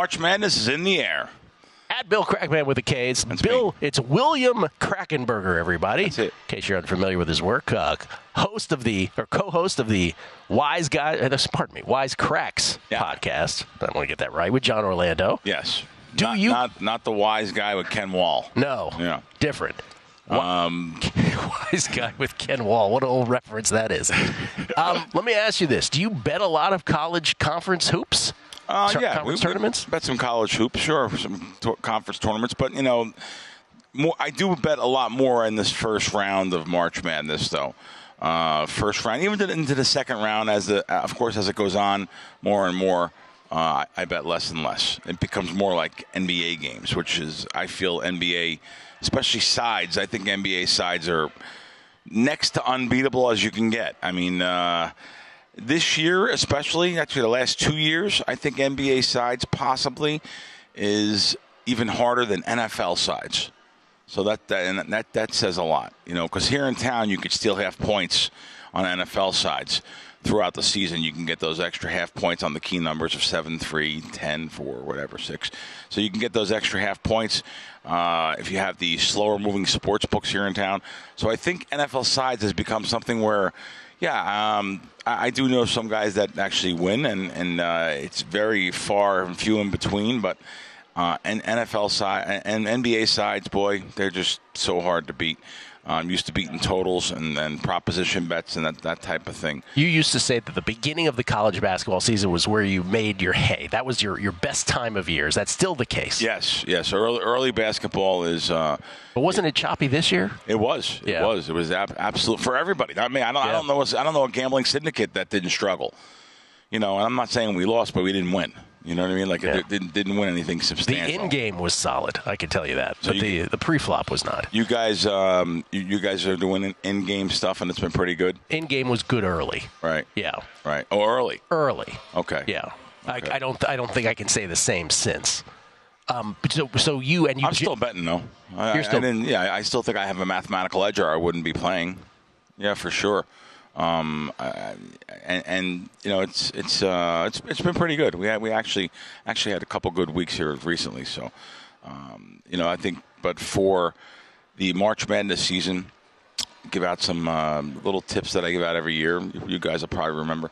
March Madness is in the air. At Bill Krackomberger with a K. It's William Krackomberger, everybody. That's it. In case you're unfamiliar with his work, co-host of the Wise Cracks podcast. I don't want to get that right, with John Orlando. Yes. Not the wise guy with Ken Wall. No. Yeah. Different. Wise guy with Ken Wall. What an old reference that is. Let me ask you this. Do you bet a lot of college conference hoops? We tournaments? Bet some college hoops, sure, some conference tournaments. But, I do bet a lot more in this first round of March Madness, though. First round, even into the second round, as it goes on more and more, I bet less and less. It becomes more like NBA games, which is, I feel, NBA, especially sides. I think NBA sides are next to unbeatable as you can get. I mean, this year, actually the last 2 years, I think NBA sides possibly is even harder than NFL sides. So that says a lot, because here in town you could steal half points on NFL sides throughout the season. You can get those extra half points on the key numbers of 7-3, 10-4, whatever, 6. So you can get those extra half points if you have the slower moving sports books here in town. So I think NFL sides has become something where, I do know some guys that actually win, and it's very far and few in between. But and NFL side and NBA sides, boy, they're just so hard to beat. I'm used to beating totals and proposition bets and that type of thing. You used to say that the beginning of the college basketball season was where you made your hay. That was your best time of year. Is that still the case? Yes. Early basketball is. But wasn't it choppy this year? It was. Yeah. It was absolute for everybody. I mean, I don't know a gambling syndicate that didn't struggle. And I'm not saying we lost, but we didn't win. You know what I mean? Like, it didn't win anything substantial. The in-game was solid, I can tell you that. But the pre-flop was not. You guys you guys are doing in-game stuff, and it's been pretty good? In-game was good early. Right. Yeah. Right. Oh, early? Early. Okay. Yeah. Okay. I don't think I can say the same since. So you and you. I'm still betting, though. I still think I have a mathematical edge, or I wouldn't be playing. Yeah, for sure. It's been pretty good. We actually had a couple good weeks here recently. So, I think. But for the March Madness season, give out some little tips that I give out every year. You guys will probably remember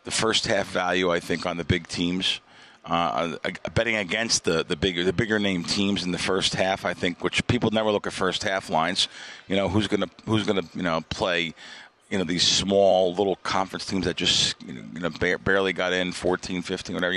the first half value. I think on the big teams, betting against the bigger name teams in the first half. I think, which people never look at first half lines. Who's gonna play. These small little conference teams that just barely got in 14, 15, whatever.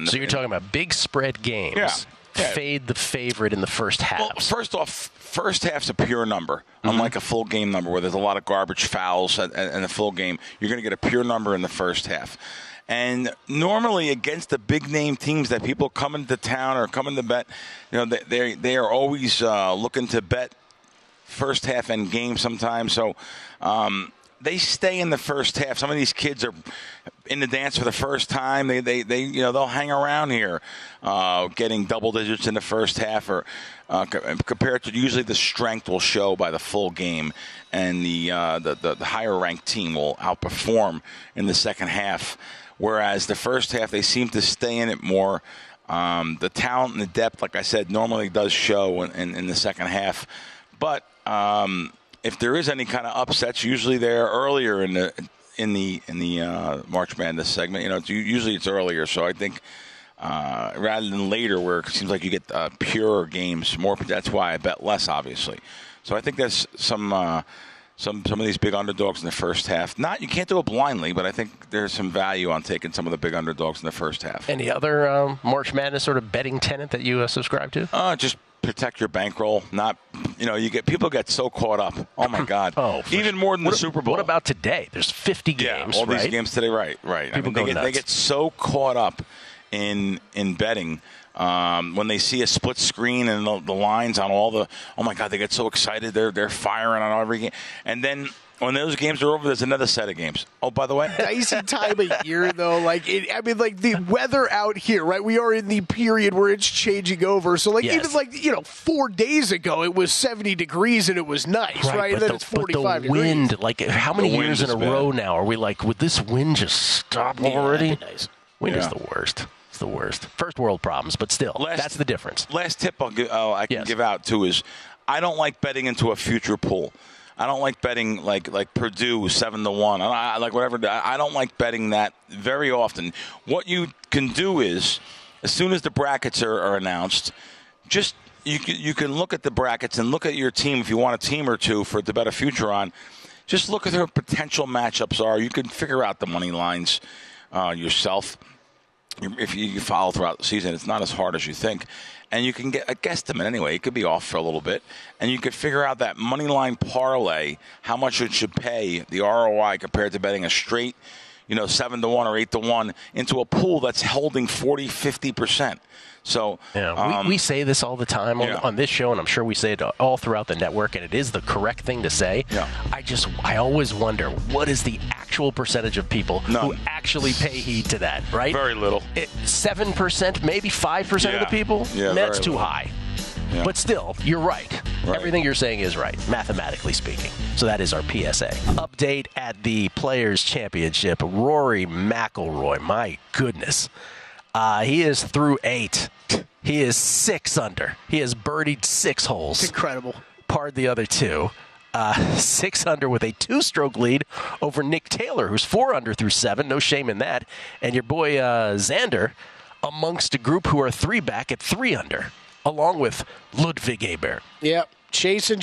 So you're talking about big spread games. Yeah. Fade the favorite in the first half. Well, first off, first half's a pure number, unlike a full game number where there's a lot of garbage fouls in a full game. You're going to get a pure number in the first half. And normally against the big name teams that people come into town or come in to bet, they are always looking to bet first half and game sometimes. So they stay in the first half. Some of these kids are in the dance for the first time. They'll hang around here, getting double digits in the first half, or compared to usually the strength will show by the full game, and the higher ranked team will outperform in the second half. Whereas the first half they seem to stay in it more. The talent and the depth, like I said, normally does show in the second half. But if there is any kind of upsets, usually they're earlier in the March Madness segment. Usually it's earlier. So I think rather than later, where it seems like you get purer games, more. That's why I bet less, obviously. So I think there's some of these big underdogs in the first half. You can't do it blindly, but I think there's some value on taking some of the big underdogs in the first half. Any other March Madness sort of betting tenet that you subscribe to? Just protect your bankroll. People get so caught up. Oh my God! Even more than the Super Bowl. What about today? There's 50 games. All these games today. Right. They get so caught up in betting when they see a split screen and the lines on all the. Oh my God! They get so excited. They're firing on every game, and then. When those games are over, there's another set of games. Oh, by the way. Dicey time of year, though. The weather out here, right? We are in the period where it's changing over. So, yes. Even 4 days ago, it was 70 degrees and it was nice, right? And then it's 45 degrees. Wind, degrees. How many years in a row now are we would this wind just stop already? Nice. Wind is the worst. It's the worst. First world problems, but still, that's the difference. Last tip I can give out, too, is I don't like betting into a future pool. I don't like betting like Purdue 7-1. Like whatever. I don't like betting that very often. What you can do is, as soon as the brackets are announced, just you can look at the brackets and look at your team if you want a team or two for to bet a future on. Just look at who potential matchups are. You can figure out the money lines yourself. If you follow throughout the season, it's not as hard as you think. And you can get a guesstimate anyway. It could be off for a little bit. And you could figure out that money line parlay, how much it should pay, the ROI compared to betting a straight, 7-1 or 8-1 into a pool that's holding 40, 50%. So we say this all the time on this show, and I'm sure we say it all throughout the network, and it is the correct thing to say. Yeah. I always wonder, what is the actual percentage of people who actually pay heed to that, right? Very little. 7%, maybe 5% of the people? Yeah, that's too high. Yeah. But still, you're right. Everything you're saying is right, mathematically speaking. So that is our PSA. Update at the Players' Championship. Rory McIlroy, my goodness. He is through 8. He is 6 under. He has birdied 6 holes. It's incredible. Parred the other 2. 6 under with a 2-stroke lead over Nick Taylor, who's 4 under through 7. No shame in that. And your boy Xander amongst a group who are 3 back at 3 under, along with Ludwig Ebert. Yep. Chasing.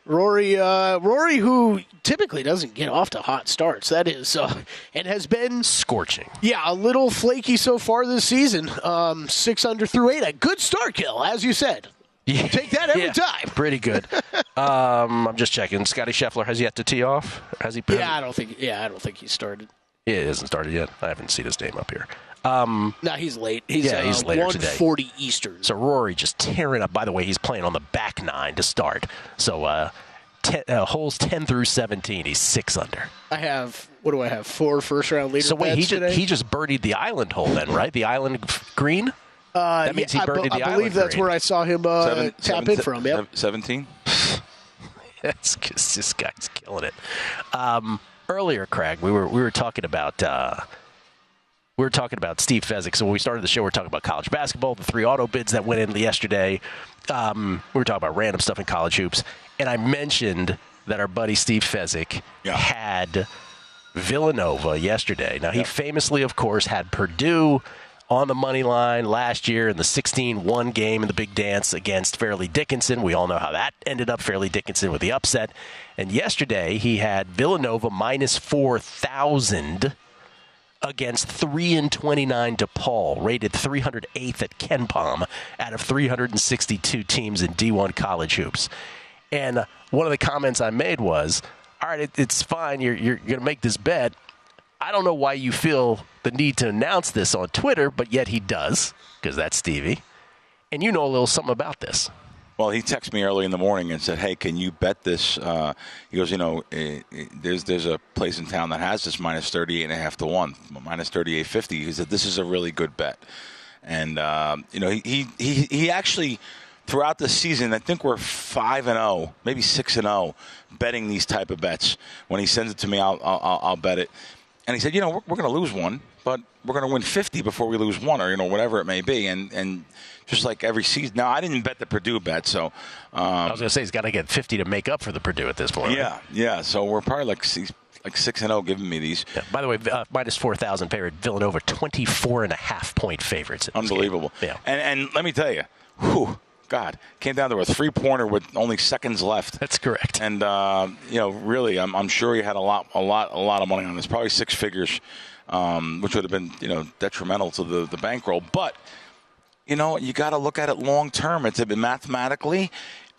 Rory, who typically doesn't get off to hot starts, that is, and has been scorching. Yeah, a little flaky so far this season. 6 under through 8, a good start, Gill, as you said. Yeah. Take that every time. Pretty good. I'm just checking. Scotty Scheffler has yet to tee off. Has he? I don't think he started. Yeah, he hasn't started yet. I haven't seen his name up here. No, he's late. He's later 1:40 today. Eastern. So Rory just tearing up. By the way, he's playing on the back 9 to start. So holes 10 through 17, he's 6 under. I have, 4 first-round leader So wait, today? he just birdied the island hole then, right? The island green? That means he birdied the island I believe that's green. where I saw him tap in from. Yep. 17? This guy's killing it. Earlier, Craig, we were talking about Steve Fezzik. So when we started the show, we were talking about college basketball, the 3 auto bids that went in yesterday. We were talking about random stuff in college hoops, and I mentioned that our buddy Steve Fezzik had Villanova yesterday. Now, he famously, of course, had Purdue on the money line last year in the 16-1 game in the big dance against Fairleigh Dickinson. We all know how that ended up, Fairleigh Dickinson with the upset. And yesterday, he had Villanova minus 4,000 against 3-29 DePaul, rated 308th at KenPom out of 362 teams in D1 college hoops. And one of the comments I made was, all right, it's fine, you're going to make this bet. I don't know why you feel the need to announce this on Twitter, but yet he does, because that's Stevie. And you know a little something about this. Well, he texted me early in the morning and said, hey, can you bet this? He goes, there's a place in town that has this minus 38.5 to 1, minus 38.50. He said, this is a really good bet. And, he actually, throughout the season, I think we're 5-0, maybe 6-0, betting these type of bets. When he sends it to me, I'll bet it. And he said, we're going to lose one, but we're going to win 50 before we lose one, or, whatever it may be. And just like every season. Now, I didn't bet the Purdue bet, so. I was going to say, he's got to get 50 to make up for the Purdue at this point. Yeah, right? So we're probably like 6-0 giving me these. Yeah. By the way, minus 4,000 favorite Villanova, 24.5 point favorites. Unbelievable. Yeah. And let me tell you, God, came down to a 3-pointer with only seconds left. That's correct. And really, I'm sure he had a lot of money on this, probably 6 figures, which would have been detrimental to the bankroll. But you got to look at it long term. It's been mathematically.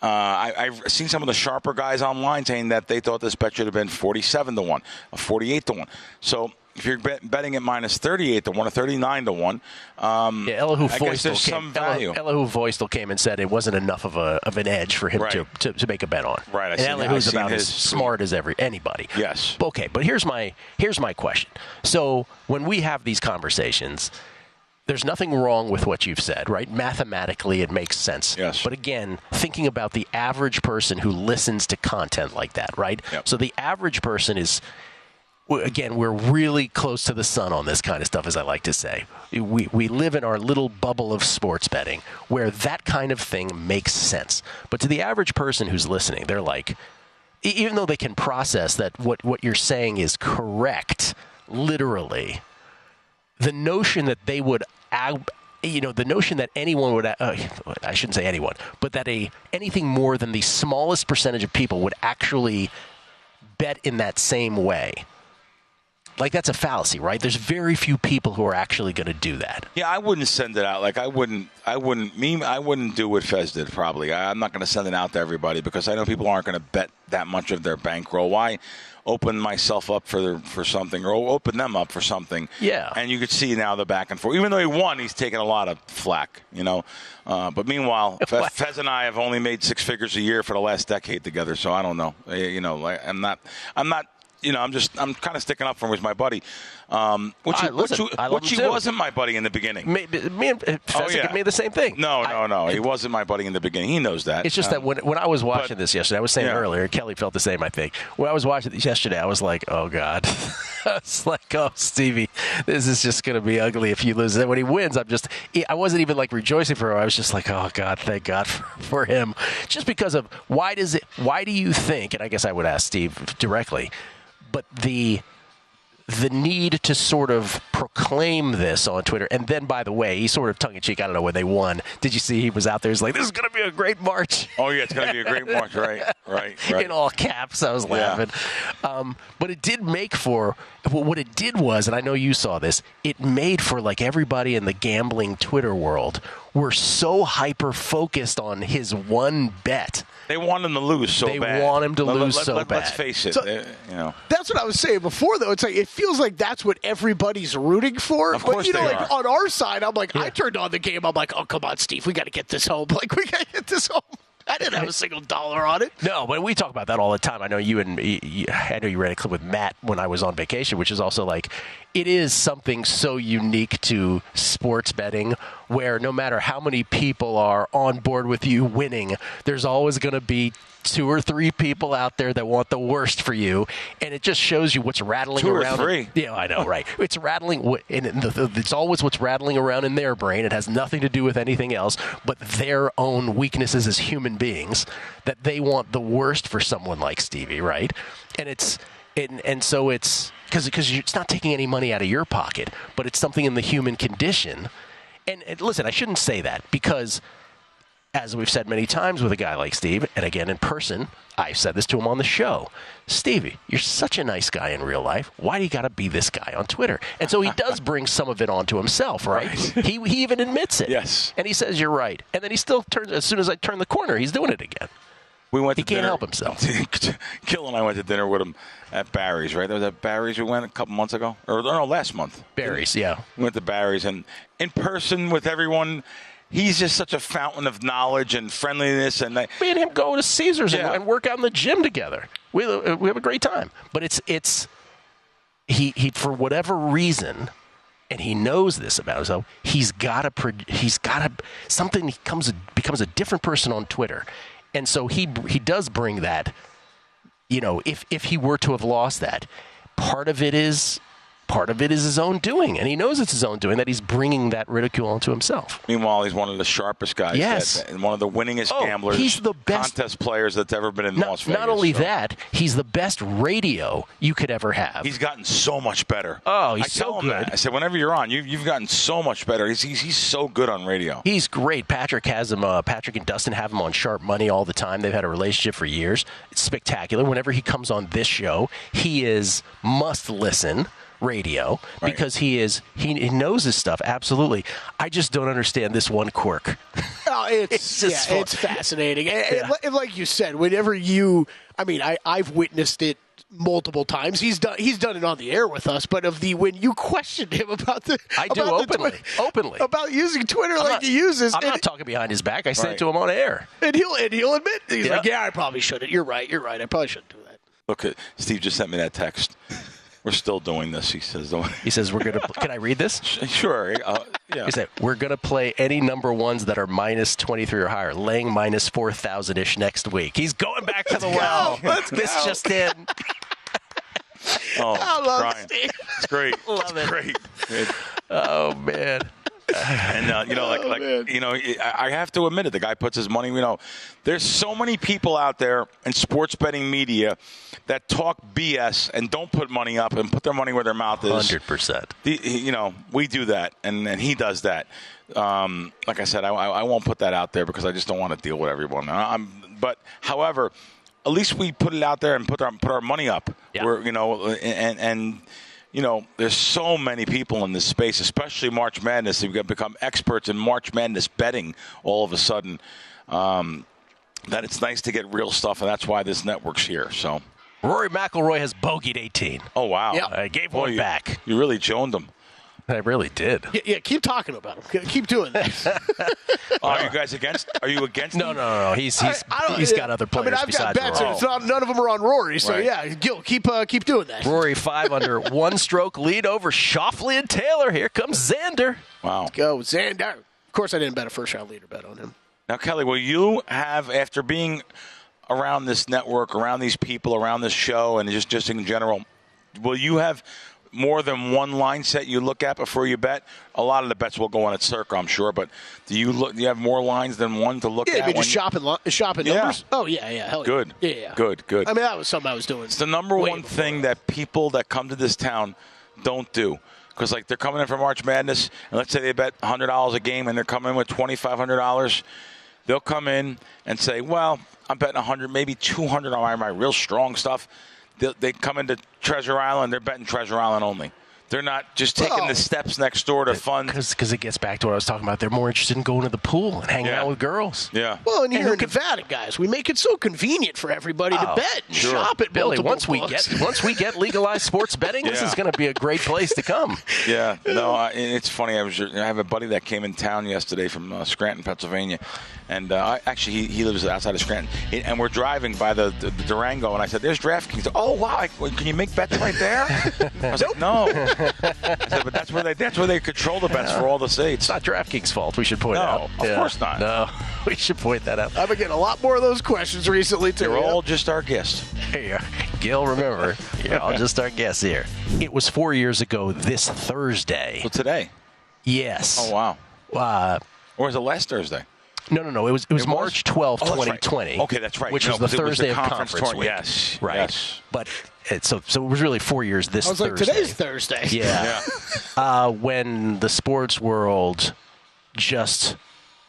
I've seen some of the sharper guys online saying that they thought this bet should have been 47 to 1, 48 to 1. So if you're betting at minus 38 to 1 or 39 to 1, Elihu Voistel came and said it wasn't enough of an edge for him to make a bet on. Right. And Elihu's about as smart as anybody. Yes. Okay, but here's my question. So when we have these conversations, there's nothing wrong with what you've said, right? Mathematically, it makes sense. Yes. But again, thinking about the average person who listens to content like that, right? Yep. So the average person is again, we're really close to the sun on this kind of stuff, as I like to say. We live in our little bubble of sports betting where that kind of thing makes sense. But to the average person who's listening, they're like, even though they can process that what you're saying is correct, literally, the notion that they would, the notion that anyone would, I shouldn't say anyone, but that anything more than the smallest percentage of people would actually bet in that same way. Like, that's a fallacy, right? There's very few people who are actually going to do that. Yeah, I wouldn't send it out. Like, I wouldn't do what Fez did, probably. I'm not going to send it out to everybody because I know people aren't going to bet that much of their bankroll. Why open myself up for something, or open them up for something? Yeah. And you could see now the back and forth. Even though he won, he's taking a lot of flack, But meanwhile, Fez and I have only made six figures a year for the last decade together, so I don't know. I'm not. I'm kind of sticking up for him as my buddy. Which he wasn't my buddy in the beginning. Me and Fezzik made the same thing. No. He wasn't my buddy in the begining. He knows that. It's just that when I was watching this yesterday, I was saying earlier, Kelley felt the same, I think. When I was watching this yesterday, I was like, oh, God. I was like, oh, Stevie, this is just going to be ugly if you lose. And when he wins, I wasn't even like rejoicing for him. I was just like, oh, God, thank God for him. Just because of why do you think, and I guess I would ask Steve directly, but the need to sort of proclaim this on Twitter, and then, by the way, he sort of tongue-in-cheek, I don't know when they won. Did you see he was out there? He's like, this is going to be a great march. Oh, yeah, it's going to be a great march, right. In all caps, I was laughing. But it did make for, what it did was, and I know you saw this, it made for, like, everybody in the gambling Twitter world were so hyper-focused on his one bet. They want him to lose so bad. They want him to lose so bad. Let's face it. That's what I was saying before, though. It's like it feels like that's what everybody's rooting for. Of course they are. On our side, I'm like, I turned on the game. I'm like, oh, come on, Steve. We got to get this home. Like, we got to get this home. I didn't have a single dollar on it. No, but we talk about that all the time. I know you ran a clip with Matt when I was on vacation, which is also like, it is something so unique to sports betting where no matter how many people are on board with you winning, there's always going to be 2 or 3 people out there that want the worst for you, and it just shows you what's rattling around. 2 or 3. Yeah, I know, right? It's rattling, and it's always what's rattling around in their brain. It has nothing to do with anything else but their own weaknesses as human beings, that they want the worst for someone like Stevie, right? And so it's because it's not taking any money out of your pocket, but it's something in the human condition. And listen, I shouldn't say that because, as we've said many times with a guy like Steve, and again in person, I've said this to him on the show, Stevie, you're such a nice guy in real life. Why do you got to be this guy on Twitter? And so he does bring some of it onto himself, right? He even admits it. Yes. And he says, you're right. And then he still turns, as soon as I turn the corner, he's doing it again. He can't help himself. Gill and I went to dinner with him at Barry's, right? There was at Barry's we went a couple months ago. Or no, last month. Barry's, yeah. We went to Barry's, and in person with everyone, he's just such a fountain of knowledge and friendliness. And me and him go to Caesars and work out in the gym together. We have a great time. But it's he for whatever reason, and he knows this about himself, he's got to something becomes a different person on Twitter. And so he does bring that, if he were to have lost that, part of it is his own doing, and he knows it's his own doing, that he's bringing that ridicule onto himself. Meanwhile, he's one of the sharpest guys. Yes. And one of the winningest gamblers, he's the best contest players that's ever been in Las Vegas. Not only that, he's the best radio you could ever have. He's gotten so much better. Oh, he's so good. That. I said, whenever you're on, you've gotten so much better. He's so good on radio. He's great. Patrick and Dustin have him on Sharp Money all the time. They've had a relationship for years. It's spectacular. Whenever he comes on this show, he is must listen radio because he knows his stuff. Absolutely. I just don't understand this one quirk. Oh, it's fascinating. And like you said, whenever I've witnessed it multiple times. He's done it on the air with us, but when you questioned him about openly about using Twitter he uses. I'm not talking behind his back. I say it to him on air. And he'll admit he's like, yeah, I probably shouldn't. You're right. I probably shouldn't do that. Look, Steve just sent me that text. We're still doing this, he says. We're going to – can I read this? Sure. Yeah. He said, we're going to play any number ones that are minus 23 or higher, laying minus 4,000-ish next week. He's going back to the well. Let's this go. just in. Oh, I love crying. Steve. It's great. Love it. Great. Oh, man. And, I have to admit it. The guy puts his money, there's so many people out there in sports betting media that talk BS and don't put money up and put their money where their mouth is. 100%. We do that, and he does that. Like I said, I won't put that out there because I just don't want to deal with everyone. But, however, at least we put it out there and put our money up. Yeah. There's so many people in this space, especially March Madness. They've become experts in March Madness betting all of a sudden. That it's nice to get real stuff, and that's why this network's here. So, Rory McIlroy has bogeyed 18. Oh, wow. Yeah. I gave one back. You really joned him. I really did. Yeah, keep talking about him. Keep doing this. Are you guys against? Are you against? No. He's got other players I've got besides bets, Rory. and it's none of them are on Rory. So Right. yeah, Gill, keep doing that. Rory 5 under, 1-stroke lead over Schauffele and Taylor. Here comes Xander. Wow. Go Xander. Of course, I didn't bet a first-round leader bet on him. Now, Kelley, will you have, after being around this network, around these people, around this show, and just in general, will you have more than one line set you look at before you bet? A lot of the bets will go on at Circa, I'm sure, but do you have more lines than one to look at? Yeah, just shopping numbers? Oh, yeah. Hell yeah. Good. Yeah. Good. I mean, that was something I was doing. It's the number one thing that people that come to this town don't do. Because, they're coming in for March Madness, and let's say they bet $100 a game, and they're coming in with $2,500. They'll come in and say, well, I'm betting 100, maybe 200 on my real strong stuff. They come into Treasure Island, they're betting Treasure Island only. They're not just taking the steps next door to fun. Because it gets back to what I was talking about. They're more interested in going to the pool and hanging out with girls. Yeah. Well, and here in Nevada, guys, we make it so convenient for everybody to bet and shop at Billy, once books. we get legalized sports betting, this is going to be a great place to come. Yeah. No, it's funny. I have a buddy that came in town yesterday from Scranton, Pennsylvania. And actually, he lives outside of Scranton. And we're driving by the Durango, and I said, there's DraftKings. Oh, wow. Can you make bets right there? I was like, no. I said, but that's where they control the bets for all the states. It's not DraftKings' fault, we should point out. No, of course not. No, we should point that out. I've been getting a lot more of those questions recently, too. You're all just our guests. Hey, Gill, remember, you're all just our guests here. It was 4 years ago this Thursday. So today? Yes. Oh, wow. Or was it last Thursday? No. It was March 12th, 2020. Right. Okay, that's right. Which was the Thursday of conference week. Yes. Right. Yes. But so it was really 4 years this Thursday. I was like, today's Thursday. Yeah. When the sports world just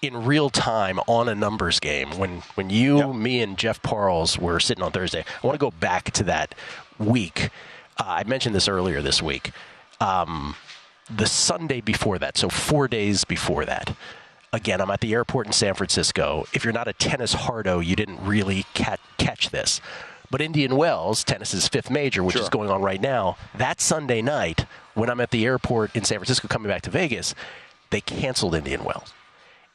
in real time on a numbers game, when you, me, and Jeff Parles were sitting on Thursday, I want to go back to that week. I mentioned this earlier this week. The Sunday before that, so 4 days before that. Again, I'm at the airport in San Francisco. If you're not a tennis hardo, you didn't really catch this. But Indian Wells, tennis's fifth major, which is going on right now, that Sunday night, when I'm at the airport in San Francisco coming back to Vegas, they canceled Indian Wells.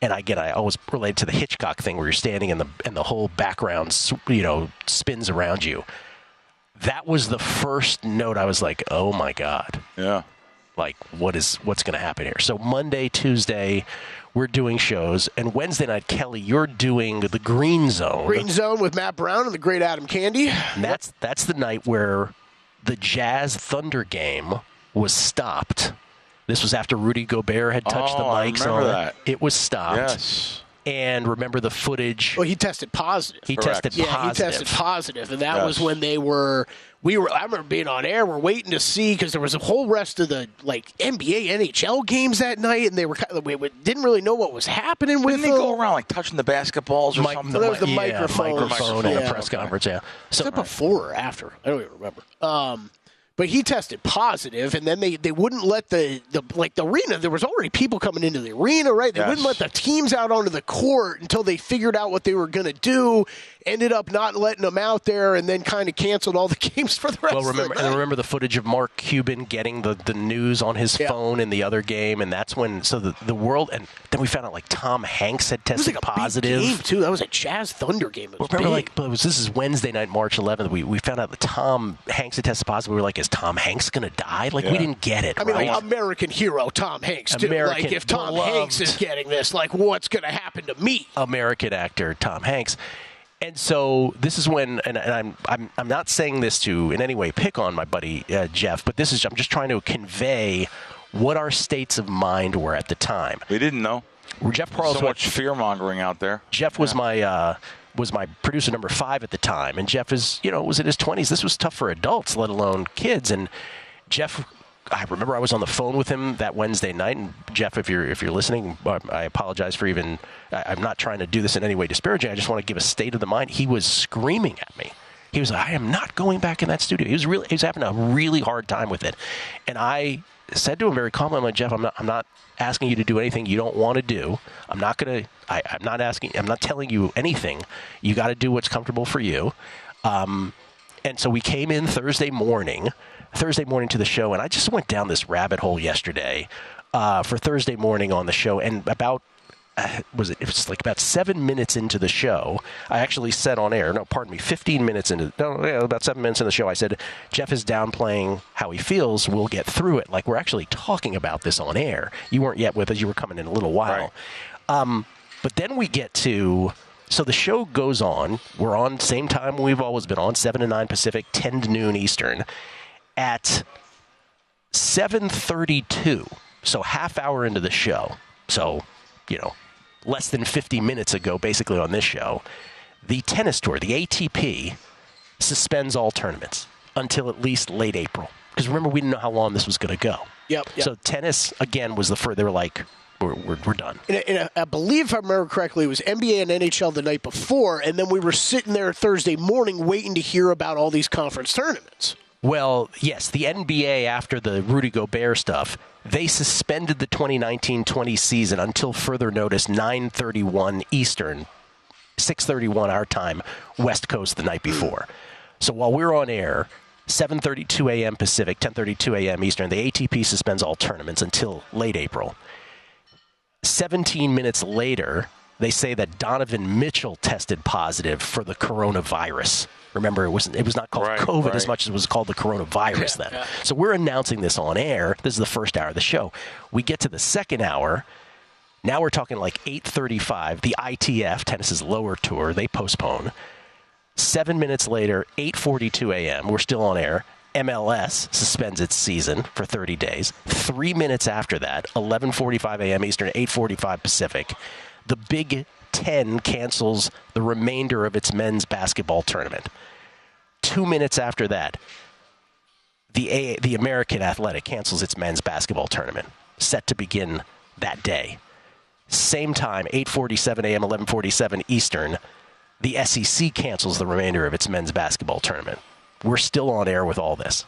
And again, I always relate to the Hitchcock thing where you're standing and the whole background, spins around you. That was the first note I was like, oh my God. Yeah. Like, what's going to happen here? So Monday, Tuesday, we're doing shows. And Wednesday night, Kelley, you're doing the Green Zone. Green Zone with Matt Brown and the great Adam Candy. And that's the night where the Jazz Thunder game was stopped. This was after Rudy Gobert had touched the mics. I remember that. It was stopped. Yes. And remember the footage. Well, he tested positive. He tested positive. And that was when they were – I remember being on air. We're waiting to see because there was a whole rest of the NBA, NHL games that night, and they were we didn't really know what was happening with them. Didn't they go around touching the basketballs or something? That was the microphone in the press conference, yeah. So before or after? I don't even remember. But he tested positive, and then they wouldn't let the arena. There was already people coming into the arena, right? They wouldn't let the teams out onto the court until they figured out what they were going to do. Ended up not letting them out there, and then kind of canceled all the games for the rest of the night. And remember the footage of Mark Cuban getting the news on his phone in the other game, and that's when the world. And then we found out Tom Hanks had tested positive. Big game too. That was a Jazz Thunder game. It was this is Wednesday night, March 11th. We found out that Tom Hanks had tested positive. We were like, is Tom Hanks going to die? We didn't get it. I mean, American hero Tom Hanks too. If Tom Hanks is getting this, what's going to happen to me? American actor Tom Hanks. And so this is when, and I'm not saying this to in any way pick on my buddy Jeff, but I'm just trying to convey what our states of mind were at the time. We didn't know. Jeff Parles, so much fear mongering out there. Jeff was my producer number 5 at the time, and Jeff was in his 20s. This was tough for adults, let alone kids. And Jeff, I remember I was on the phone with him that Wednesday night. And Jeff, if you're listening, I apologize for even. I'm not trying to do this in any way disparaging. I just want to give a state of the mind. He was screaming at me. He was like, "I am not going back in that studio." He was having a really hard time with it, and I said to him very calmly, "I'm like, Jeff, I'm not asking you to do anything you don't want to do. I'm not telling you anything. You got to do what's comfortable for you." And so we came in Thursday morning to the show, and I just went down this rabbit hole yesterday for Thursday morning on the show, and about it was like about 7 minutes into the show, I actually said on air, about 7 minutes into the show, I said, Jeff is downplaying how he feels. We'll get through it. Like, we're actually talking about this on air. You weren't yet with us. You were coming in a little while. Right. But then we get to, so the show goes on. We're on same time we've always been on, 7 to 9 Pacific, 10 to noon Eastern. At 7:32, so half hour into the show, so, less than 50 minutes ago, basically on this show, the tennis tour, the ATP, suspends all tournaments until at least late April. Because remember, we didn't know how long this was going to go. Yep. So tennis, again, was the first. They were like, we're done. And I believe, if I remember correctly, it was NBA and NHL the night before, and then we were sitting there Thursday morning waiting to hear about all these conference tournaments. Well, yes, the NBA, after the Rudy Gobert stuff, they suspended the 2019-20 season until further notice, 9:31 Eastern, 6:31 our time, West Coast the night before. So while we're on air, 7:32 a.m. Pacific, 10:32 a.m. Eastern, the ATP suspends all tournaments until late April. 17 minutes later, they say that Donovan Mitchell tested positive for the coronavirus. Remember, it was not called COVID as much as it was called the coronavirus then. Yeah. So we're announcing this on air. This is the first hour of the show. We get to the second hour. Now we're talking like 8:35. The ITF, tennis's lower tour, they postpone. 7 minutes later, 8:42 a.m., we're still on air. MLS suspends its season for 30 days. 3 minutes after that, 11:45 a.m. Eastern, 8:45 Pacific, the Big Ten cancels the remainder of its men's basketball tournament. 2 minutes after that, the American Athletic cancels its men's basketball tournament, set to begin that day. Same time, 8:47 a.m., 11:47 Eastern, the SEC cancels the remainder of its men's basketball tournament. We're still on air with all this.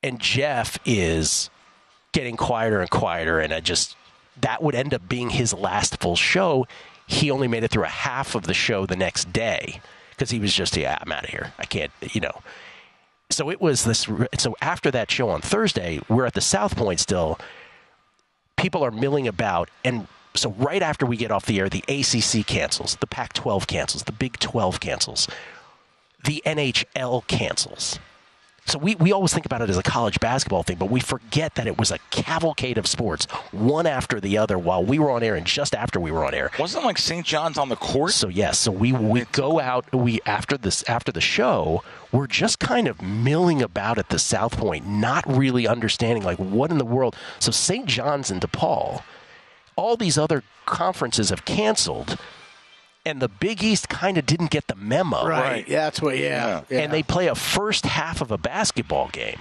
And Jeff is getting quieter and quieter, and that would end up being his last full show. He only made it through a half of the show the next day because he was just, I'm out of here. I can't, So it was this. So after that show on Thursday, we're at the South Point still. People are milling about. And so right after we get off the air, the ACC cancels, the Pac-12 cancels, the Big 12 cancels, the NHL cancels. So we always think about it as a college basketball thing, but we forget that it was a cavalcade of sports, one after the other, while we were on air and just after we were on air. Wasn't it like St. John's on the court? So yes, so we go out. After the show, we're just kind of milling about at the South Point, not really understanding like what in the world. So St. John's and DePaul, all these other conferences have canceled. And the Big East kind of didn't get the memo. Right. Yeah, that's what, yeah. And they play a first half of a basketball game.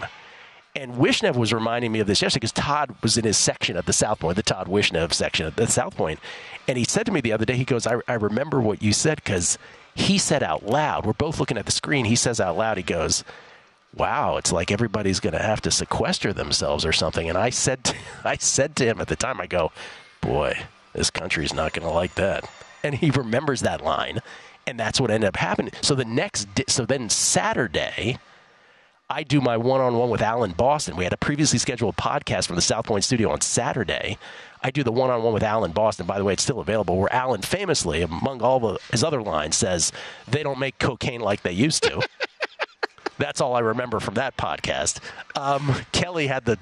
And Wishnev was reminding me of this yesterday because Todd was in his section at the South Point, the Todd Wishnev section at the South Point. And he said to me the other day, he goes, I remember what you said because he said out loud, we're both looking at the screen, he says out loud, he goes, wow, it's like everybody's going to have to sequester themselves or something. And I said to him at the time, I go, boy, this country's not going to like that. And he remembers that line, and that's what ended up happening. So then Saturday, I do my one-on-one with Alan Boston. We had a previously scheduled podcast from the South Point studio on Saturday. I do the one-on-one with Alan Boston. By the way, it's still available, where Alan famously, among all his other lines, says they don't make cocaine like they used to. That's all I remember from that podcast. Kelley had the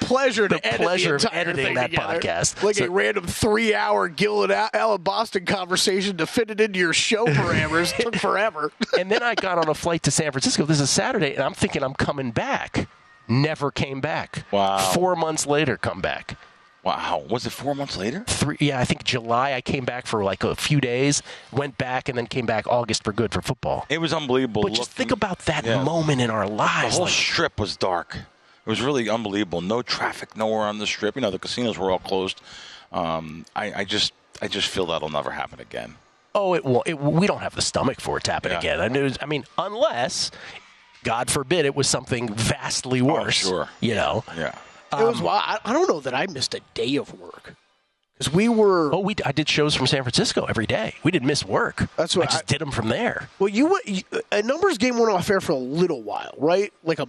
pleasure of editing that together. podcast. Like a random 3-hour Gill and Allen Boston conversation to fit it into your show parameters. Took forever. And then I got on a flight to San Francisco. This is Saturday, and I'm thinking I'm coming back. Never came back. Wow. 4 months later, come back. Wow. Was it 4 months later? I think July I came back for like a few days, went back, and then came back August for good for football. It was unbelievable. But just think about that moment in our lives. The whole strip was dark. It was really unbelievable. No traffic nowhere on the strip. The casinos were all closed. I just feel that'll never happen again. Oh, it will. We don't have the stomach for it to happen again. Unless, God forbid, it was something vastly worse. Oh, sure. Yeah. It was wild. I don't know that I missed a day of work. Because we were... I did shows from San Francisco every day. We didn't miss work. That's what I just did them from there. Well, a numbers game went off air for a little while, right? Like a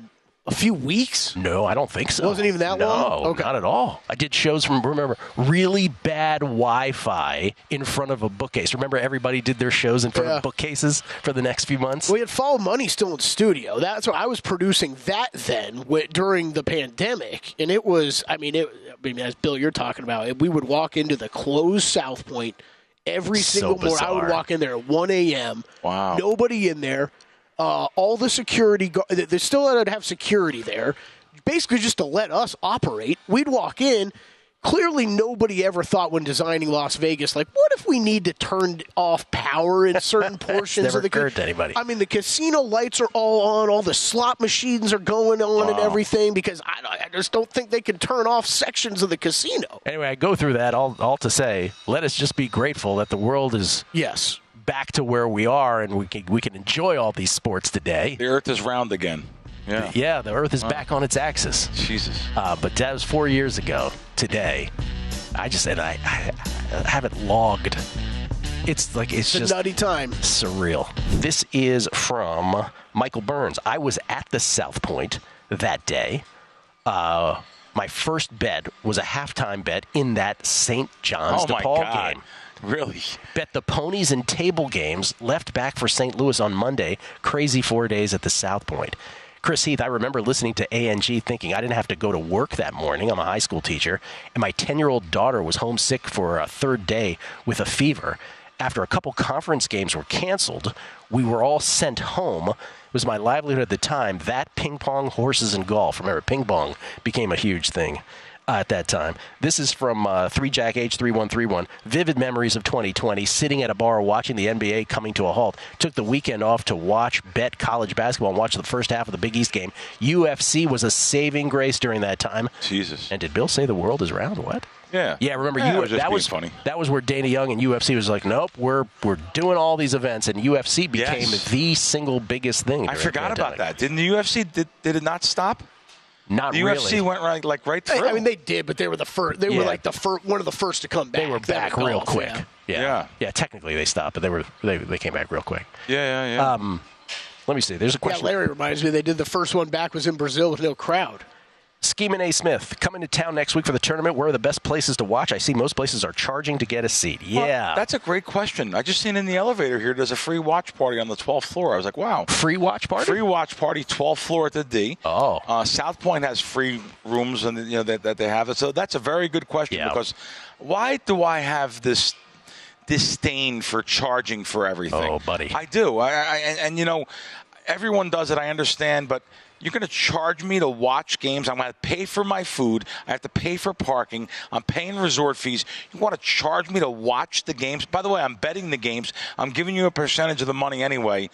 few weeks? No, I don't think so. It wasn't even that long? No, not at all. I did shows from, remember, really bad Wi-Fi in front of a bookcase. Remember everybody did their shows in front of bookcases for the next few months? We had Follow Money still in studio. That's why I was producing that then during the pandemic. And it was, as Bill, you're talking about, we would walk into the closed South Point every single morning. I would walk in there at 1 a.m. Wow. Nobody in there. All the security, they still had to have security there, basically just to let us operate. We'd walk in. Clearly, nobody ever thought when designing Las Vegas, like, what if we need to turn off power in certain portions never of the occurred to anybody. The casino lights are all on, all the slot machines are going on and everything, because I just don't think they can turn off sections of the casino. Anyway, I go through that all to say, let us just be grateful that the world is back to where we are, and we can enjoy all these sports today. The Earth is round again. Yeah, the Earth is back on its axis. Jesus. But that was 4 years ago today. I just said I haven't logged. It's just a nutty time. Surreal. This is from Michael Burns. I was at the South Point that day. My first bet was a halftime bet in that St. John's DePaul game. Really? Bet the ponies and table games, left back for St. Louis on Monday. Crazy 4 days at the South Point. Chris Heath, I remember listening to ANG thinking I didn't have to go to work that morning. I'm a high school teacher. And my 10-year-old daughter was homesick for a third day with a fever. After a couple conference games were canceled, we were all sent home. It was my livelihood at the time. That, ping pong, horses, and golf. Remember, ping pong became a huge thing at that time. This is from 3JackH3131. Vivid memories of 2020, sitting at a bar watching the NBA coming to a halt. Took the weekend off to bet college basketball and watch the first half of the Big East game. UFC was a saving grace during that time. Jesus. And did Bill say the world is round? What? Yeah. Yeah, remember that was funny. That was where Dana Young and UFC was like, nope, we're doing all these events, and UFC became the single biggest thing. I forgot about that. Didn't the UFC did it not stop? Not the really. UFC went right through. They did, but they were the first. They were like one of the first to come back. They were back real quick. Yeah. Technically they stopped, but they came back real quick. Yeah. Let me see. There's a question. Yeah, Larry reminds me they did the first one back was in Brazil with no crowd. Scheme A. Smith, coming to town next week for the tournament. Where are the best places to watch? I see most places are charging to get a seat. Yeah. Well, that's a great question. I just seen in the elevator here, there's a free watch party on the 12th floor. I was like, wow. Free watch party? Free watch party, 12th floor at the D. Oh. South Point has free rooms and that they have it. So that's a very good question because why do I have this disdain for charging for everything? Oh, buddy. I do. And everyone does it. I understand, but you're going to charge me to watch games. I'm going to pay for my food. I have to pay for parking. I'm paying resort fees. You want to charge me to watch the games? By the way, I'm betting the games. I'm giving you a percentage of the money anyway.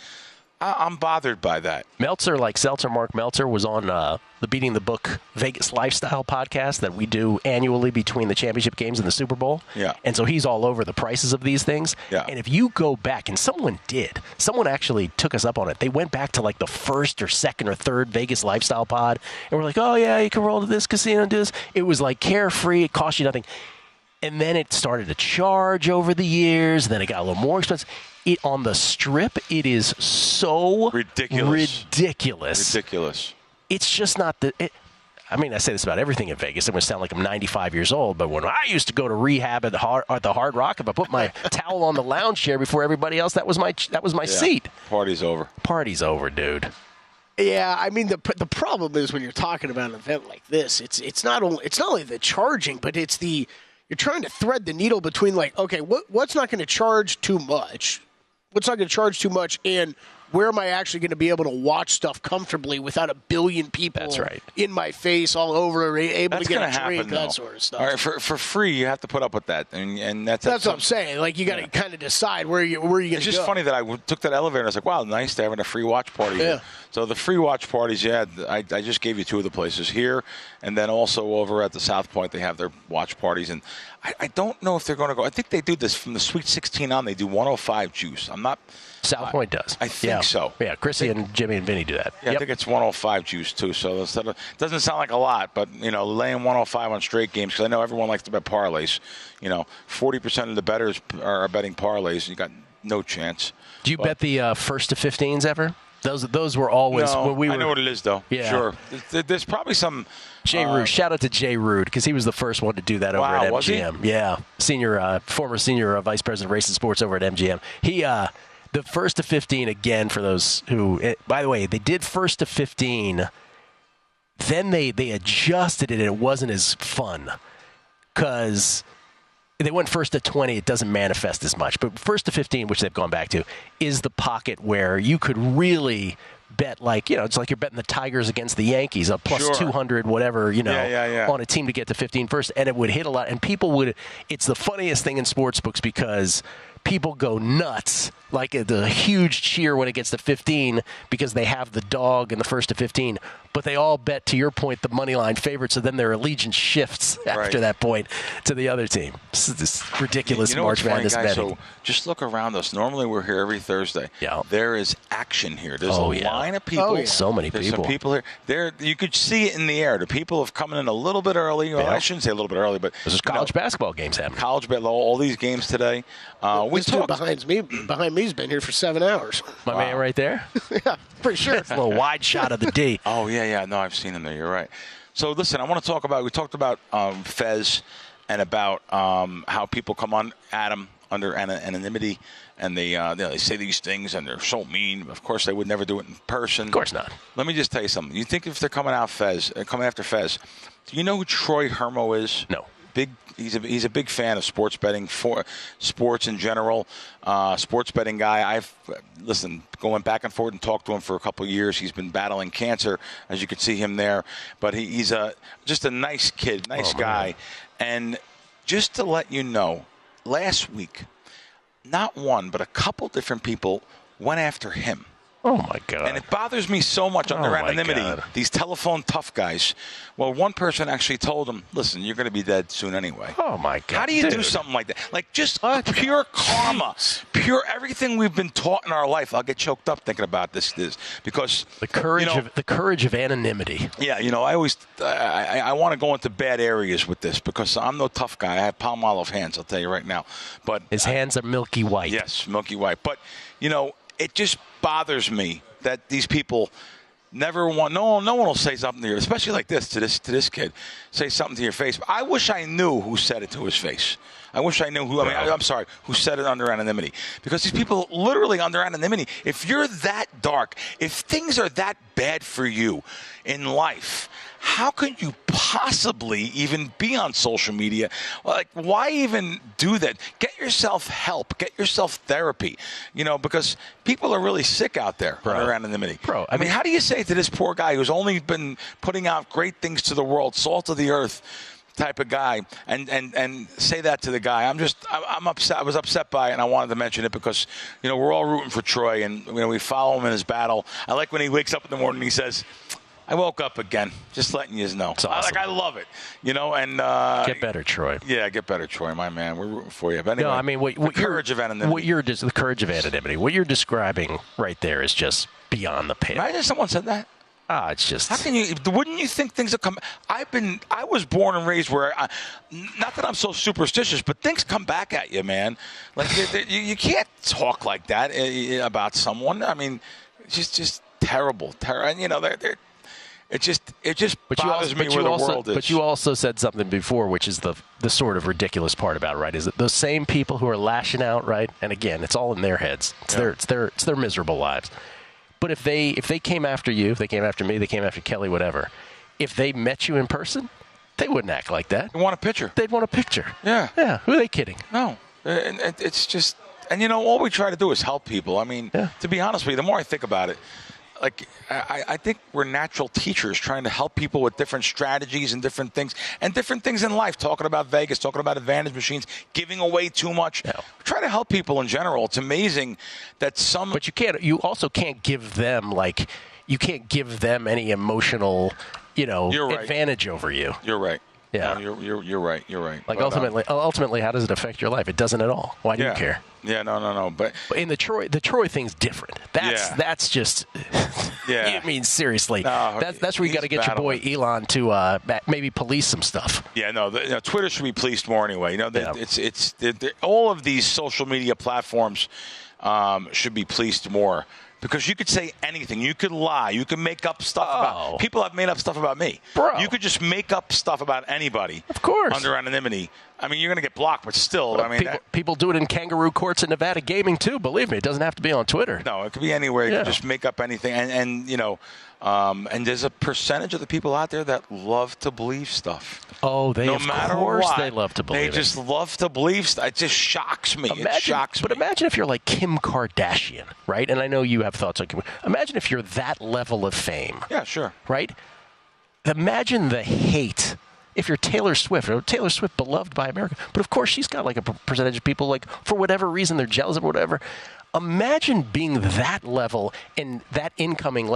I'm bothered by that. Meltzer, like Seltzer, Mark Meltzer, was on the Beating the Book Vegas Lifestyle podcast that we do annually between the championship games and the Super Bowl. Yeah. And so he's all over the prices of these things. Yeah. And if you go back, and someone actually took us up on it. They went back to like the first or second or third Vegas Lifestyle pod, and we're like, oh, yeah, you can roll to this casino and do this. It was like carefree. It cost you nothing. And then it started to charge over the years. Then it got a little more expensive. On the Strip, it is so ridiculous. It's just not I say this about everything in Vegas. I'm going to sound like I'm 95 years old, but when I used to go to rehab at the Hard Rock, if I put my towel on the lounge chair before everybody else, that was my seat. Party's over. Party's over, dude. Yeah, I mean the problem is when you're talking about an event like this, it's not only the charging, but it's you're trying to thread the needle between like, okay, what's not going to charge too much, what's not going to charge too much, and where am I actually going to be able to watch stuff comfortably without a billion people in my face all over, able to get a drink, that sort of stuff. All right, for free, you have to put up with that, and that's what I'm saying. Like you got to kind of decide where you're going to go. It's just funny that I took that elevator and I was like, wow, nice to having a free watch party. Yeah. So the free watch parties, I just gave you two of the places here, and then also over at the South Point, they have their watch parties, and I don't know if they're going to go. I think they do this from the Sweet 16 on. They do 105 juice. I'm not. South Point does. I think so. Yeah, Chrissy and Jimmy and Vinny do that. Yeah, I think it's 105 juice, too. So it doesn't sound like a lot, but, laying 105 on straight games, because I know everyone likes to bet parlays. 40% of the bettors are betting parlays. You got no chance. Do you bet the first to 15s ever? Those were always when we were. I know what it is, though. Yeah. Sure. There's probably some. Jay Rude. Shout out to Jay Rude because he was the first one to do that over at MGM. Was he? Yeah, former senior vice president of racing sports over at MGM. He the first to 15 again for those who. By the way, they did first to 15. Then they adjusted it and it wasn't as fun because. They went first to 20. It doesn't manifest as much. But first to 15, which they've gone back to, is the pocket where you could really bet it's like you're betting the Tigers against the Yankees, a plus 200, whatever, on a team to get to 15 first. And it would hit a lot. And people would – it's the funniest thing in sports books because people go nuts, like the huge cheer when it gets to 15 because they have the dog in the first to 15. But they all bet, to your point, the money line favorite, so then their allegiance shifts after that point to the other team. This ridiculous March Madness betting. So just look around us. Normally we're here every Thursday. Yeah. There is action here. There's a line of people. Oh, yeah. So many There's people. Some people here. You could see it in the air. The people have come in a little bit early. Well, I shouldn't say a little bit early, but there's college basketball games happening. College basketball, all these games today. This dude behind me's been here for 7 hours. My man right there? Yeah, pretty sure. It's a little wide shot of the D. Oh, yeah. No, I've seen him there. You're right. So, listen, I want to talk about – we talked about Fez and about how people come on at him under anonymity, and they say these things, and they're so mean. Of course, they would never do it in person. Of course not. Let me just tell you something. You think if they're coming after Fez, do you know who Troy Hermo is? No. He's a big fan of sports betting, for sports in general, sports betting guy. I've going back and forth and talked to him for a couple of years. He's been battling cancer, as you can see him there, but he's just a nice kid, nice guy. And just to let you know, last week, not one but a couple different people went after him. Oh, my God. And it bothers me so much under anonymity, these telephone tough guys. Well, one person actually told him, listen, you're going to be dead soon anyway. Oh, my God. How do you do something like that? Like, just pure karma, pure everything we've been taught in our life. I'll get choked up thinking about this because the courage of anonymity. Yeah, I want to go into bad areas with this because I'm no tough guy. I have palm olive hands, I'll tell you right now. But his hands are milky white. Yes, milky white. But, it just bothers me that these people never want. No one will say something to you, especially like this to this kid. Say something to your face. I wish I knew who said it to his face. I wish I knew who. I'm sorry, who said it under anonymity? Because these people literally under anonymity. If you're that dark, if things are that bad for you in life, how can you possibly even be on social media? Like, why even do that? Get yourself help. Get yourself therapy. Because people are really sick out there under anonymity. I mean, how do you say to this poor guy who's only been putting out great things to the world, salt of the earth type of guy, and say that to the guy? I'm upset. I was upset by it, and I wanted to mention it because, we're all rooting for Troy, and we follow him in his battle. I like when he wakes up in the morning and he says, I woke up again, just letting you know. It's awesome. I love it, and get better, Troy. Yeah, get better, Troy, my man. We're rooting for you. But anyway, no, I mean, the courage of anonymity. The courage of anonymity. What you're describing right there is just beyond the pale. Imagine someone said that. It's just. How can you? Wouldn't you think things have come? I was born and raised where, not that I'm so superstitious, but things come back at you, man. Like you can't talk like that about someone. I mean, it's just terrible. And they're. It just bothers me where the world is. But you also said something before, which is the sort of ridiculous part about it, right? Is that those same people who are lashing out, right? And again, it's all in their heads. It's their miserable lives. But if they came after you, if they came after me, they came after Kelley, whatever. If they met you in person, they wouldn't act like that. They want a picture. They'd want a picture. Yeah. Yeah. Who are they kidding? No. And it's just, and all we try to do is help people. I mean, to be honest with you, the more I think about it, like, I think we're natural teachers trying to help people with different strategies and different things in life, talking about Vegas, talking about advantage machines, giving away too much. Yeah. We try to help people in general. It's amazing that some. But you also can't give them, any emotional, advantage over you. You're right. Yeah, no, you're right. You're right. Like, ultimately, how does it affect your life? It doesn't at all. Why do you care? Yeah, no. But in the Troy thing's different. That's just. Yeah. I mean, seriously, that's where you got to get your boy Elon to maybe police some stuff. Yeah, no. Twitter should be policed more anyway. It's all of these social media platforms should be policed more. Because you could say anything. You could lie. You could make up stuff about. People have made up stuff about me. Bro. You could just make up stuff about anybody. Of course. Under anonymity. I mean, you're going to get blocked, but still. People do it in kangaroo courts in Nevada gaming, too. Believe me, it doesn't have to be on Twitter. No, it could be anywhere. You could just make up anything. And there's a percentage of the people out there that love to believe stuff. Oh, they love to believe They just love to believe stuff. It just shocks me. It shocks me. But imagine if you're like Kim Kardashian, right? And I know you have thoughts on Kim. Imagine if you're that level of fame. Yeah, sure. Right? Imagine the hate. If you're Taylor Swift beloved by America, but of course she's got like a percentage of people, like, for whatever reason they're jealous of whatever. Imagine being that level and that incoming,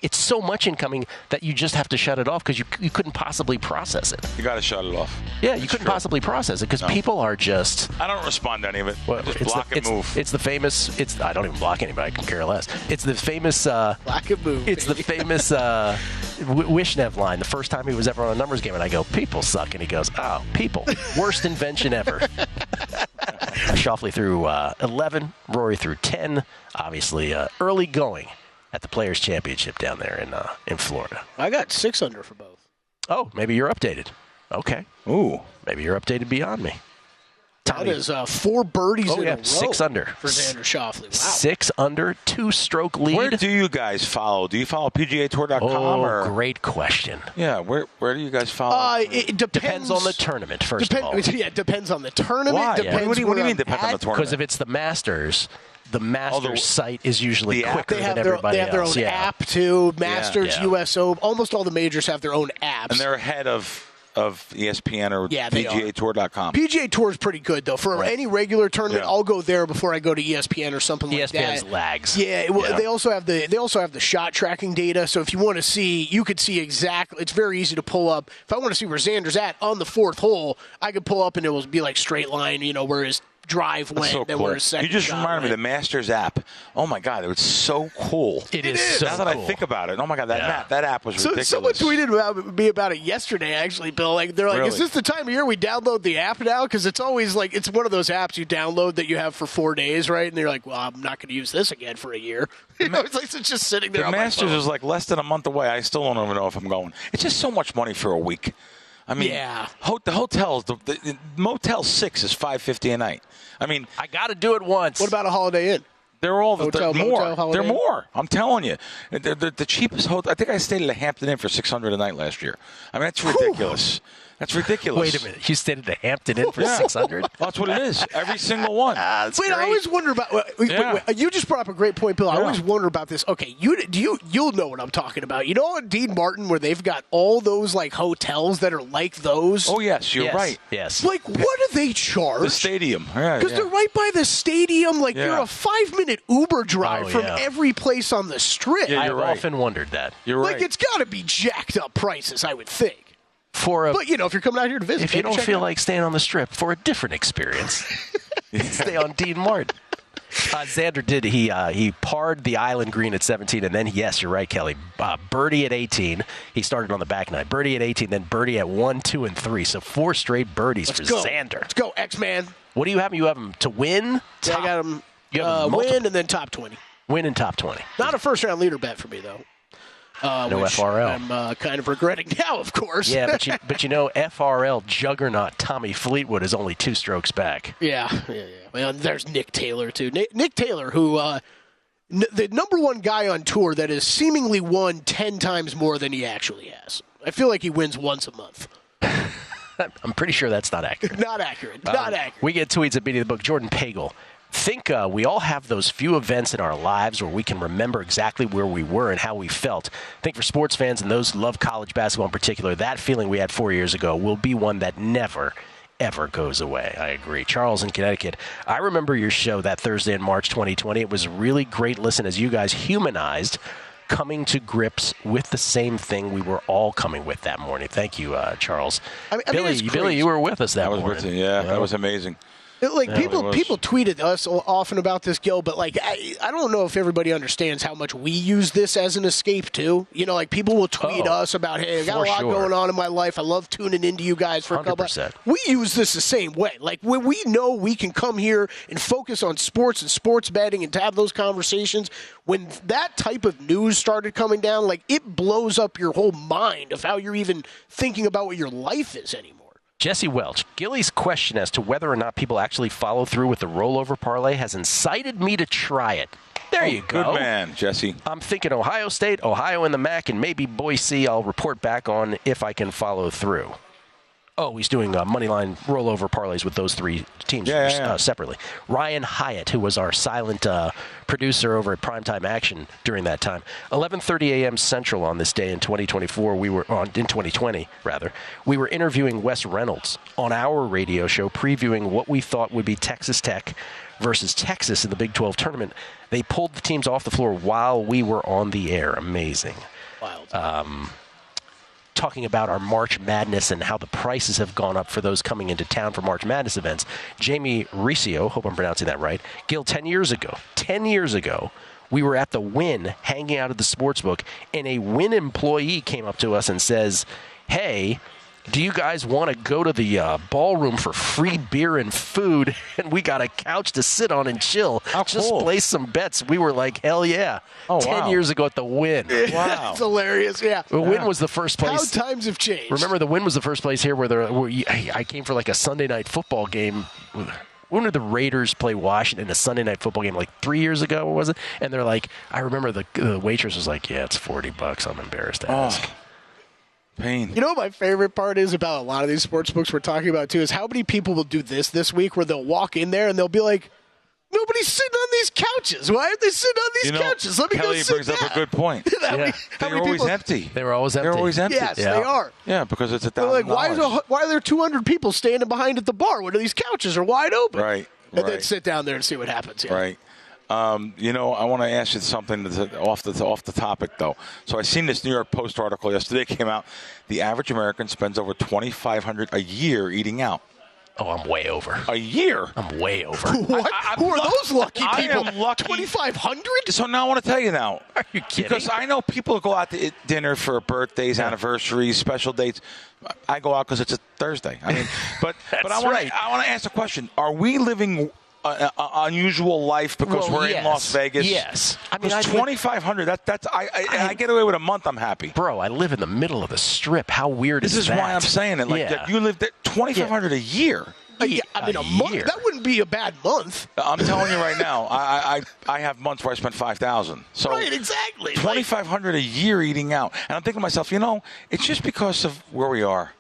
it's so much incoming that you just have to shut it off because you couldn't possibly process it. You got to shut it off. Yeah, you couldn't possibly process it because people are just. I don't respond to any of it. Well, just block and move. It's the famous. I don't even block anybody. I can care less. It's the famous. Block and move. It's the famous Wishnev line. The first time he was ever on a numbers game, and I go, "People suck," and he goes, "Oh, people, worst invention ever." Schauffele threw 11, Rory threw 10. Obviously, early going at the Players' Championship down there in Florida. I got 6 under for both. Oh, maybe you're updated. Okay. Ooh. Maybe you're updated beyond me. Tommy. That is 4 birdies in a row. 6 under. For Xander Schauffele. Wow. 6 under, 2-stroke lead. Where do you guys follow? Do you follow PGAtour.com? Oh, great question. Yeah, where do you guys follow? It depends on the tournament, first of all. Yeah, it depends on the tournament. Why? What do you mean depends on the tournament? Because if it's the Masters, the Masters site is usually quicker than everybody else. They have their own app, too. Masters, USO, almost all the majors have their own apps. And they're ahead of ESPN or PGAtour.com. PGA Tour is pretty good, though. For any regular tournament, I'll go there before I go to ESPN or something like that. ESPN's lags. Yeah, they also have the shot tracking data. So if you want to see, you could see exactly. It's very easy to pull up. If I want to see where Xander's at on the 4th hole, I could pull up and it will be like straight line. Where his drive went. So cool. Where his second you just reminded me of the Masters app. Oh my God, it was so cool. It is so now that I think about it. Oh my God, that app was ridiculous. Someone tweeted me about it yesterday. Actually, Bill. They're like, "Is this the time of year we download the app now?" Because it's always like it's one of those apps you download that you have for 4 days, right? And they're like, "Well, I'm not going to use this again for a year." It's like it's just sitting there. The Masters is like less than a month away. I still don't even know if I'm going. It's just so much money for a week. I mean, the hotels, the Motel 6 is $550 a night. I mean, I got to do it once. What about a Holiday Inn? They're all Hotel, more. Motel, They're more. I'm telling you, they're the cheapest hotel. I think I stayed at a Hampton Inn for $600 a night last year. I mean, that's ridiculous. That's ridiculous. Wait a minute. You stayed at the Hampton Inn for $600? That's what it is. Every single one. I always wonder about. Wait, you just brought up a great point, Bill. I always wonder about this. Okay, you'll know what I'm talking about. You know on Dean Martin where they've got all those like hotels that are like those. Oh yes, you're right. Yes. Like what do they charge? The stadium. Because they're right by the stadium. Like you're a 5-minute Uber drive from every place on the strip. Yeah, I've often wondered that. You're right. Like it's got to be jacked up prices, I would think. But if you're coming out here to visit, if you don't feel like staying on the strip for a different experience, stay on Dean Martin. Xander did. He parred the island green at 17, and then yes, you're right, Kelley. Birdie at 18. He started on the back nine. Birdie at 18, then birdie at 1, 2, and 3. So 4 straight birdies for Xander. Let's go, X-Man. What do you have? You have him to win. I got him. Win and then top 20. Win and top 20. Not a first-round leader bet for me though. No FRL. I'm kind of regretting now, of course. Yeah, but FRL juggernaut Tommy Fleetwood is only 2 strokes back. Yeah. Well, there's Nick Taylor too. Nick Taylor, who the number one guy on tour that has seemingly won 10 times more than he actually has. I feel like he wins once a month. I'm pretty sure that's not accurate. Not accurate. Not accurate. We get tweets at Beating the Book. Jordan Pagel. Think we all have those few events in our lives where we can remember exactly where we were and how we felt. I think for sports fans and those who love college basketball in particular, that feeling we had 4 years ago will be one that never, ever goes away. I agree. Charles in Connecticut. I remember your show that Thursday in March 2020. It was a really great listen as you guys humanized coming to grips with the same thing we were all coming with that morning. Thank you, Charles. Billy, you were with us that morning. With you. Yeah, that was amazing. People tweeted us often about this, Gill, but I don't know if everybody understands how much we use this as an escape too. People will tweet us about, hey, I got a lot going on in my life. I love tuning into you guys for 100%. We use this the same way. When we know we can come here and focus on sports and sports betting and to have those conversations. When that type of news started coming down, it blows up your whole mind of how you're even thinking about what your life is anymore. Jesse Welch, Gilly's question as to whether or not people actually follow through with the rollover parlay has incited me to try it. There you go. Good man, Jesse. I'm thinking Ohio State, Ohio in the MAC, and maybe Boise. I'll report back on if I can follow through. Oh, he's doing moneyline rollover parlays with those three teams separately. Ryan Hyatt, who was our silent producer over at Primetime Action during that time. 11:30 a.m. Central on this day in 2024. In 2020, we were interviewing Wes Reynolds on our radio show, previewing what we thought would be Texas Tech versus Texas in the Big 12 tournament. They pulled the teams off the floor while we were on the air. Amazing. Wild. Talking about our March Madness and how the prices have gone up for those coming into town for March Madness events. Jamie Riccio, hope I'm pronouncing that right. Gill, 10 years ago, we were at the Wynn hanging out at the sportsbook, and a Wynn employee came up to us and says, hey, do you guys want to go to the ballroom for free beer and food? And we got a couch to sit on and chill. Just place some bets. We were like, hell yeah. 10 years ago at the Wynn. Wow. That's hilarious, yeah. The Wynn was the first place. How times have changed. Remember, the Wynn was the first place here where I came for a Sunday night football game. When did the Raiders play Washington in a Sunday night football game? 3 years ago, was it? And they're like, I remember the waitress was like, yeah, it's $40. I'm embarrassed to ask. Pain. You know what my favorite part is about a lot of these sports books we're talking about, too, is how many people will do this week where they'll walk in there and they'll be like, nobody's sitting on these couches. Why aren't they sitting on these couches? Let me Kelley go sit brings up a good point. They're always empty. They were always empty. They're always empty. Yes, they are. Yeah, because it's $1,000. Why are there 200 people standing behind at the bar when these couches are wide open? Right. And then sit down there and see what happens. Yeah. Right. I want to ask you something that's off the topic, though. So I seen this New York Post article yesterday. It came out. The average American spends over $2,500 a year eating out. Oh, I'm way over. A year? I'm way over. What? Who are those lucky people? I am lucky. 2,500? So now I want to tell you now. Are you kidding? Because I know people go out to dinner for birthdays, anniversaries, special dates. I go out because it's a Thursday. But I want to ask a question. Are we living an unusual life because we're in Las Vegas? Yes. $2,500. I get away with a month. I'm happy. Bro, I live in the middle of the Strip. How weird is that? This is why I'm saying it. You live there $2,500 a year. A month. That wouldn't be a bad month. I'm telling you right now. I have months where I spend $5,000. So right, exactly. $2,500 a year eating out, and I'm thinking to myself, it's just because of where we are.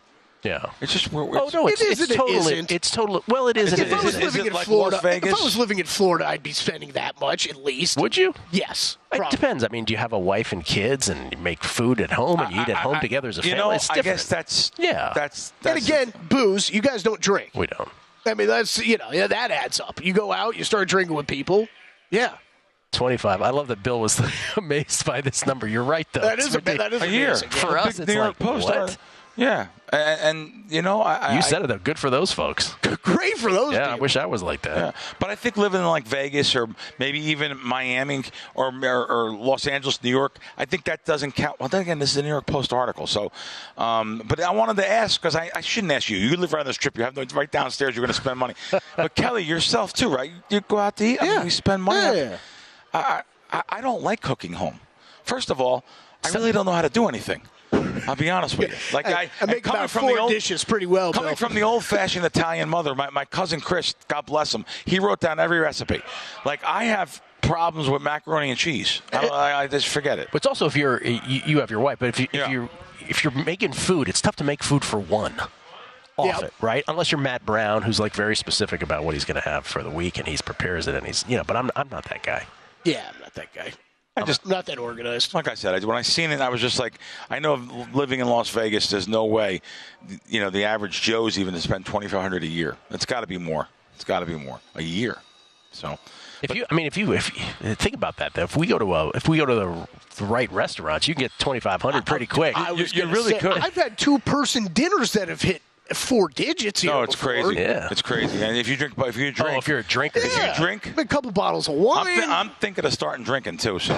Yeah, it's just where. It's totally. Well, it is. If I was living in Florida, if I was living in Florida, I'd be spending that much at least. Would you? Yes. It depends. Do you have a wife and kids, and you make food at home, and you eat at home together as a family? It's different. I guess that's. And again, booze. You guys don't drink. We don't. That's that adds up. You go out, you start drinking with people. Yeah. 25. I love that Bill was amazed by this number. You're right, though. That is a year for us. It's New York Post. What? Yeah, and you said it though. Good for those folks. Great for those. Yeah, people. I wish I was like that. Yeah. But I think living in like Vegas or maybe even Miami or Los Angeles, New York, I think that doesn't count. Well, then again, this is a New York Post article, so. But I wanted to ask because I shouldn't ask you. You live right on this strip. You have right downstairs. You're going to spend money. But Kelley, yourself too, right? You go out to eat. Yeah. You spend money. Yeah. I don't like cooking home. First of all, I really don't know how to do anything. I'll be honest with you. I make about 4 dishes pretty well. Coming from the old-fashioned Italian mother, my cousin Chris, God bless him, he wrote down every recipe. I have problems with macaroni and cheese. I just forget it. But it's also if you have your wife, but if you're making food, it's tough to make food for one. It, right? Unless you're Matt Brown, who's like very specific about what he's going to have for the week, and he prepares it, and he's But I'm not that guy. Yeah, I'm not that guy. I'm just not that organized. Like I said, when I seen it, I was just like, I know living in Las Vegas, there's no way, the average Joe's even to spend $2,500 a year. It's got to be more. It's got to be more a year. So. If you think about that, though, if we go to the right restaurants, you can get $2,500 pretty quick. You really could. I've had 2-person dinners that have hit 4 digits here. No, it's before. crazy. Yeah, it's crazy. And if you drink, if you're a drinker, a couple bottles of wine. I'm thinking of starting drinking too. So,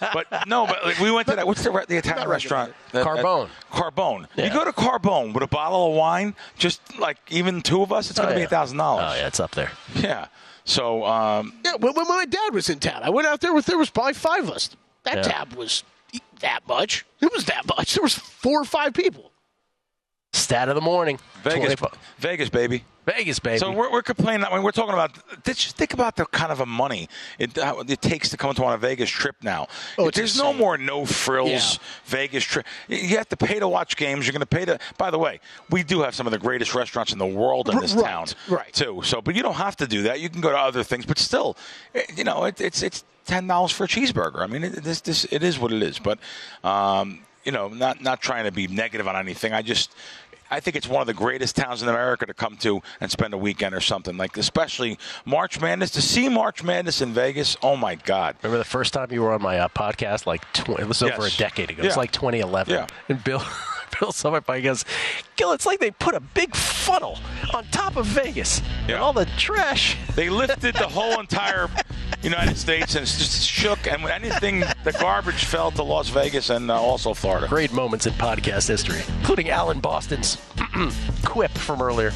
but like, we went to that. What's the Italian restaurant? Carbone. Carbone. Yeah. You go to Carbone with a bottle of wine, just like even 2 of us, it's going to be $1,000. Oh yeah, it's up there. Yeah. So. When my dad was in town, I went out there there was probably 5 of us. That tab was that much. It was that much. There was 4 or 5 people. Stat of the morning. Vegas, baby. Vegas, baby. So we're complaining. I mean, we're talking about. Just think about the kind of money it takes to come on a Vegas trip now. There's no more no-frills Vegas trip. You have to pay to watch games. You're going to pay to. By the way, we do have some of the greatest restaurants in the world in this town, too. So, but you don't have to do that. You can go to other things. But still, it's $10 for a cheeseburger. I mean, it is what it is. But not trying to be negative on anything. I think it's one of the greatest towns in America to come to and spend a weekend or something. Like, especially March Madness. To see March Madness in Vegas, oh, my God. Remember the first time you were on my podcast? It was over a decade ago. It's like 2011. Yeah. And Bill Krackomberger goes, Gill, it's like they put a big funnel on top of Vegas. And all the trash. They lifted the whole entire United States and just shook. And when anything, the garbage fell to Las Vegas and also Florida. Great moments in podcast history, including Alan Boston's quip from earlier.